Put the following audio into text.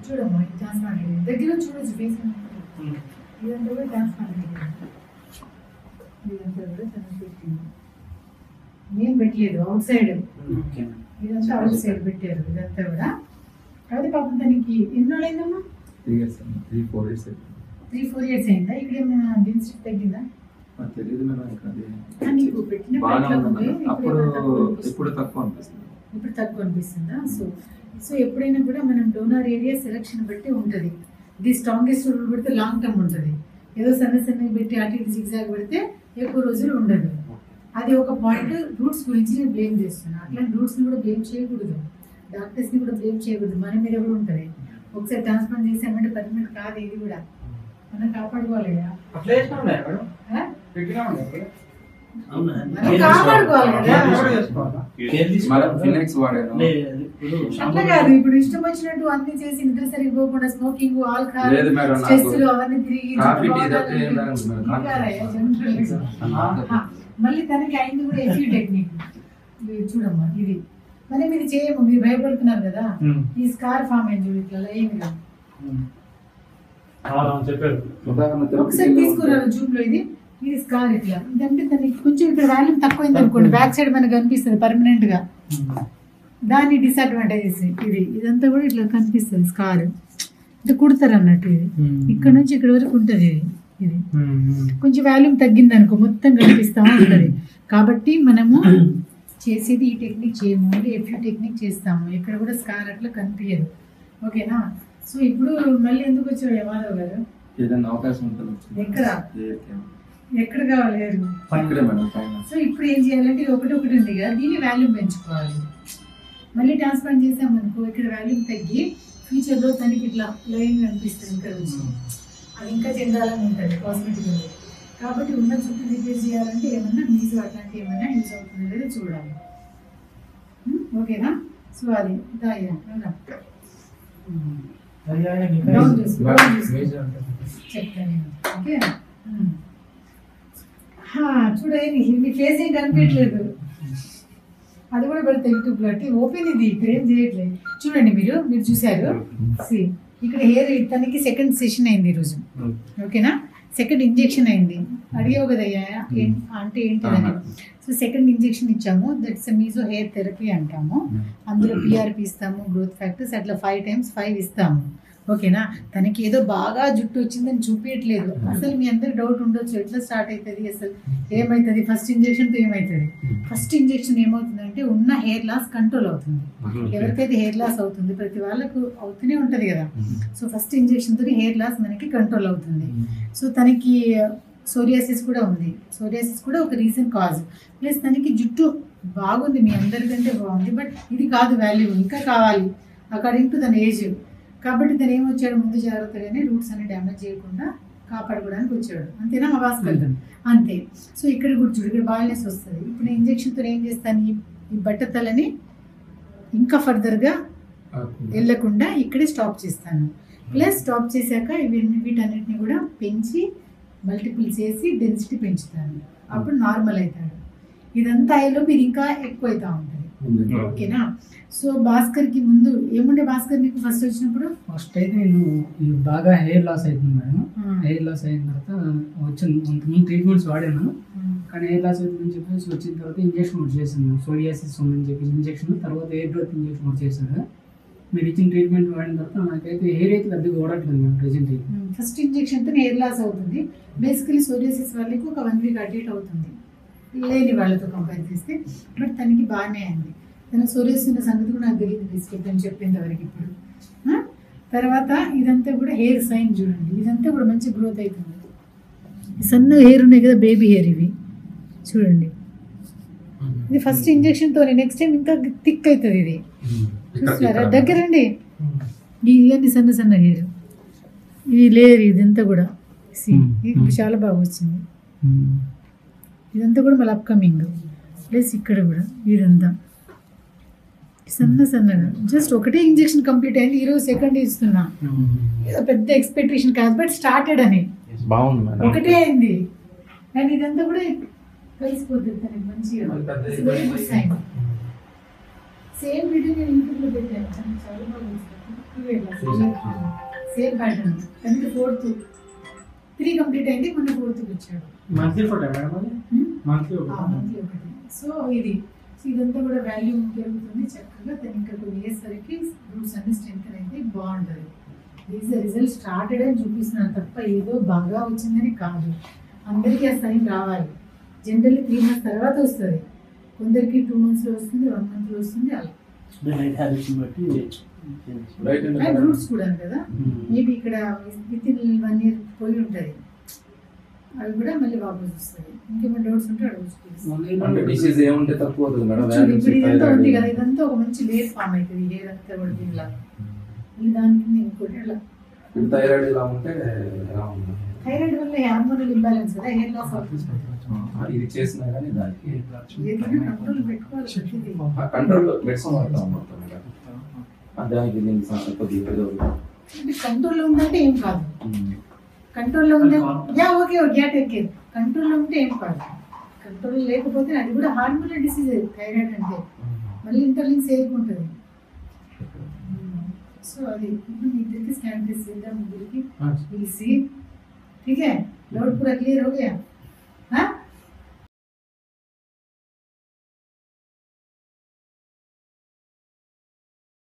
చూడమ్మా ట్రాన్స్ప్లాంట్ దగ్గర చూడొచ్చు ఫేస్ ఇదంతా కూడా ట్రాన్స్ప్లాంట్ ఇదంతా కూడా పెట్టింది ఏం పెట్టలేదు అవుట్ సైడ్ ఇదంతా అవుట్ సైడ్ పెట్టారు ఇదంతా కూడా కాబట్టి పాపం తనకి ఎన్ని రోజులు అయిందమ్మా 3-4 years 3-4 years అయిందా ఇక్కడ ఏమైనా డెన్సిటీ తగ్గిందా తెలియదు మేడం నీకు పెట్టిన ఇప్పుడు తక్కువ అనిపిస్తుంది ఇప్పుడు తక్కువ అనిపిస్తుందా సో ఎప్పుడైనా కూడా మనం డోనర్ ఏరియా సెలెక్షన్ బట్టి ఉంటుంది ఇది స్ట్రాంగెస్ట్ రూల్ పెడితే లాంగ్ టర్మ్ ఉంటుంది ఏదో సన్నగా పెట్టి అటు ఇటు జిగ్జాగ్ పెడితే ఎక్కువ రోజులు ఉండదు అది ఒక పాయింట్ రూట్స్ గురించి నేను బ్లేమ్ చేస్తున్నాను అట్లాంటి రూట్స్ని కూడా బ్లేమ్ చేయకూడదు డాక్టర్స్ని కూడా బ్లేమ్ చేయకూడదు మన మీద కూడా ఉంటుంది ఒకసారి ట్రాన్స్ప్లాంట్ చేసామంటే పర్మనెంట్ కాదు ఇది కూడా మనం కాపాడుకోవాలి కదా అట్లా కాదు ఇప్పుడు ఇష్టం వచ్చినట్టు అన్ని చేసి నిద్ర సరిపోకుండా స్మోకింగ్ ఆల్కహాల్ స్ట్రెస్లు అవన్నీ తిరిగి మళ్ళీ తనకి అయింది కూడా ఎఫ్యూ టెక్నిక్ చూడమ్మా ఇది మరి మీరు చేయము మీరు భయపడుతున్నారు కదా ఈ స్కార్ ఫామ్ అయింది చూడు ఇట్లా లైన్ గా ఒకసారి తీసుకున్నారు జూమ్ లో ఇది స్కార్ ఇట్లా ఇదంటే దానికి కొంచెం ఇక్కడ వాల్యూమ్ తక్కువైంది అనుకోండి బ్యాక్ సైడ్ మనకు కనిపిస్తుంది పర్మనెంట్ గా దాని డిసడ్వాంటేజెస్ ఇదంతా కూడా ఇట్లా కనిపిస్తుంది స్కార్ ఇది కుడతారు అన్నట్టు ఇది ఇక్కడ నుంచి ఇక్కడ వరకు ఉంటుంది ఇది కొంచెం వాల్యూమ్ తగ్గింది అనుకో మొత్తం కనిపిస్తా ఉంటుంది కాబట్టి మనము చేసేది ఈ టెక్నిక్ చేయము ఓన్లీ ఎఫ్యూ టెక్నిక్ చేస్తాము ఎక్కడ కూడా స్కార్ అట్లా కనిపించదు ఓకేనా సో ఇప్పుడు మళ్ళీ ఎందుకు వచ్చాడు మాధవ్ గారు ఏదైనా అవకాశం ఉంటుంది ఎక్కడ కావాలి సో ఇప్పుడు ఏం చేయాలంటే ఒకటి ఉంది కదా దీన్ని వాల్యూమ్ పెంచుకోవాలి మళ్ళీ ట్రాన్స్ప్లాంట్ చేసామనుకో ఇక్కడ వాల్యూమ్ తగ్గి ఫ్యూచర్లో తనకి ఇట్లా లైన్ అనిపిస్తుంది ఇంకా రోజు అది ఇంకా చెందాలని ఉంటుంది కాస్మెటిక్ కాబట్టి ఉన్న చుట్టూ రిపేర్ చేయాలంటే ఏమన్నా మీజో అట్లాంటివి ఏమన్నా యూజ్ అవుతుంది లేదో చూడాలి ఓకేనా సో అది చెప్తాను ఓకే చూడండి మీ ఫేస్ ఏం కనిపించట్లేదు అది కూడా పెడతా యూట్యూబ్లో అంటే ఓపెన్ ఇది ఇక్కడ ఏం చేయట్లేదు చూడండి మీరు చూసారు ఇక్కడ హెయిర్ తనకి సెకండ్ సెషన్ అయింది ఈరోజు ఓకేనా సెకండ్ ఇంజెక్షన్ అయింది అడిగావు కదయ్యా అంటే ఏంటిదని సో సెకండ్ ఇంజెక్షన్ ఇచ్చాము దట్స్ మీజో హెయిర్ థెరపీ అంటాము అందులో పిఆర్పి ఇస్తాము గ్రోత్ ఫ్యాక్టర్స్ అట్లా 5 times 5 ఇస్తాము ఓకేనా తనకి ఏదో బాగా జుట్టు వచ్చిందని చూపించట్లేదు అసలు మీ అందరికి డౌట్ ఉండొచ్చు ఎట్లా స్టార్ట్ అవుతుంది అసలు ఏమవుతుంది ఫస్ట్ ఇంజెక్షన్తో ఏమవుతుంది ఫస్ట్ ఇంజెక్షన్ ఏమవుతుందంటే ఉన్న హెయిర్ లాస్ కంట్రోల్ అవుతుంది ఎవరికైతే హెయిర్ లాస్ అవుతుంది ప్రతి వాళ్ళకు అవుతూనే ఉంటుంది కదా సో ఫస్ట్ ఇంజెక్షన్తో హెయిర్ లాస్ మనకి కంట్రోల్ అవుతుంది సో తనకి సోరియాసిస్ కూడా ఉంది సోరియాసిస్ కూడా ఒక రీజన్ కాజ్ ప్లస్ తనకి జుట్టు బాగుంది మీ అందరికంటే బాగుంది బట్ ఇది కాదు వాల్యూ ఇంకా కావాలి అకార్డింగ్ టు తన ఏజ్ కాబట్టి తను ఏమొచ్చాడు ముందు జాగ్రత్తగానే రూట్స్ అన్ని డ్యామేజ్ చేయకుండా కాపాడుకోవడానికి వచ్చాడు అంతేనా మా భాస్కర్ అంతే సో ఇక్కడ కూడా చూడు ఇక్కడ బాల్నెస్ వస్తుంది ఇప్పుడు ఇంజెక్షన్తో ఏం చేస్తాను ఈ బట్టతలని ఇంకా ఫర్దర్గా వెళ్ళకుండా ఇక్కడే స్టాప్ చేస్తాను ప్లస్ స్టాప్ చేశాక వీటన్నిటిని కూడా పెంచి మల్టిపుల్ చేసి డెన్సిటీ పెంచుతాను అప్పుడు నార్మల్ అవుతాడు ఇదంతా అయ్యేలో మీరు ఇంకా ఎక్కువ అవుతూ ఉంటుంది ఓకేనా సో భాస్కర్కి ముందు ఏముండే భాస్కర్ నీకు ఫస్ట్ వచ్చినప్పుడు ఫస్ట్ అయితే నేను బాగా హెయిర్ లాస్ అవుతుంది మేడం హెయిర్ లాస్ అయిన తర్వాత ముందు ట్రీట్మెంట్స్ వాడాను కానీ హెయిర్ లాస్ అవుతుందని చెప్పేసి వచ్చిన తర్వాత ఇంజెక్షన్ కూడా చేశాను సోరియాసిస్ ఉందని చెప్పేసి ఇంజెక్షన్ తర్వాత హెయిర్ గ్రోత్ ఇంజెక్షన్ కూడా చేశాను మీరు ఇచ్చిన ట్రీట్మెంట్ వాడిన తర్వాత నాకైతే హెయిర్ అయితే పెద్దగా ఓడట్లేదు మేడం ప్రెజెంట్ ఫస్ట్ ఇంజెక్షన్తో హెయిర్ లాస్ అవుతుంది బేసికలీ సోరియాసిస్ వాళ్ళకి ఒక 1 week అటు ఇటు అవుతుంది లేని వాళ్ళతో కంపేర్ చేస్తే బట్ తనకి బాగానే అయింది తన సోరియాసిస్ ఉన్న సంగతి కూడా నాకు తెలియదు బిస్కెట్ అని చెప్పేంత వరకు ఇప్పుడు తర్వాత ఇదంతా కూడా హెయిర్ సైన్ చూడండి ఇదంతా కూడా మంచి గ్రోత్ అవుతుంది సన్న హెయిర్ ఉన్నాయి కదా బేబీ హెయిర్ ఇవి చూడండి ఇది ఫస్ట్ ఇంజెక్షన్తో నెక్స్ట్ టైం ఇంకా థిక్ అవుతుంది ఇది చూస్తారా దగ్గరండి ఇవన్నీ సన్న హెయిర్ ఇది లేయర్ ఇదంతా కూడా ఇది చాలా బాగా వచ్చింది ఇదంతా కూడా మళ్ళీ అప్కమింగ్ ప్లస్ ఇక్కడ కూడా ఇదంతా సన్నగా జస్ట్ ఒకటే ఇంజెక్షన్ కంప్లీట్ అయింది ఈరోజు సెకండ్ ఇస్తున్నా ఏదో పెద్ద ఎక్స్పెక్టేషన్ కాదు బట్ స్టార్టెడ్ అని ఒకటే అయింది కానీ ఇదంతా కూడా కలిసిపోతుంది తనకి మంచిగా very good sign same video నేను యూట్యూబ్లో పెట్టాను చాలా బాగా same pattern 10th 4th 3 complete అయింది, మొన్న 4th వచ్చాడు. మంత్లీ ఫోటో మేడం అది మంత్లీ మంత్లీ ఒకటి. సో ఇదంతా కూడా వాల్యూమ్ పెరుగుతుంది చక్కగా. దాని ఇంకా కొన్ని ఇయర్సరికి రూట్స్ అన్ని స్ట్రెంత్ అయితే బాగుంటుంది. దీస్ రిజల్ట్ స్టార్టెడ్ అని చూపిస్తున్నాను తప్ప ఏదో బాగా వచ్చిందని కాదు. అందరికీ ఆ సైన్ రావాలి. జనరల్లీ 3 months తర్వాత వస్తుంది, కొందరికి 2 monthsలో వస్తుంది, 1 monthలో వస్తుంది. అలా అండ్ రూట్స్ కూడా కదా మేబీ ఇక్కడ వితిన్ 1 year పోయి ఉంటుంది, అవి కూడా మళ్ళీ వాపస్ వస్తుంది. ఇంకేమైనా డౌట్స్ ఉంటే అంటే డిసీజ్ ఏముంటే తక్కువ అవుతుంది మేడం. ఇప్పుడు ఇదంతా ఉంది కదా, ఇదంతా ఒక మంచి లేయర్ ఫామ్ అవుతుంది. హెయిర్ అంతా కూడా దీనిలా ఈ దానికి ఇంకోటి అలా. థైరాయిడ్ ఇలా ఉంటే ఎలా ఉంది? థైరాయిడ్ వల్ల హార్మోనల్ ఇంబ్యాలెన్స్ కదా, హెయిర్ లాస్ అవుతుంది. ఇది చేసినా కానీ దానికి ఏదైనా కంట్రోల్ పెట్టుకోవాలి. ప్రతిదీ కంట్రోల్ మెడిసిన్ వాడతాం మొత్తం మేడం. దానికి దీనికి కొద్దిగా ఏదో అంటే కంట్రోల్లో ఉందంటే ఏం కాదు. కంట్రోల్లో ఉందా ఓకే టేక్ కేర్. కంట్రోల్లో ఉంటే ఏం కాదు. కంట్రోల్ లేకపోతే అది కూడా హార్మోనల్ డిసీజ్ థైరాయిడ్ అంటే మళ్ళీ ఇంటర్లింక్స్ ఏర్పడుతుంది. సో అది ఇప్పుడు మీ ఇద్దరికి స్కాన్ టెస్ట్ చేద్దాం. ముగ్గురికి పిలిచి ठीक है, डाउट पूरा क्लियर हो गया।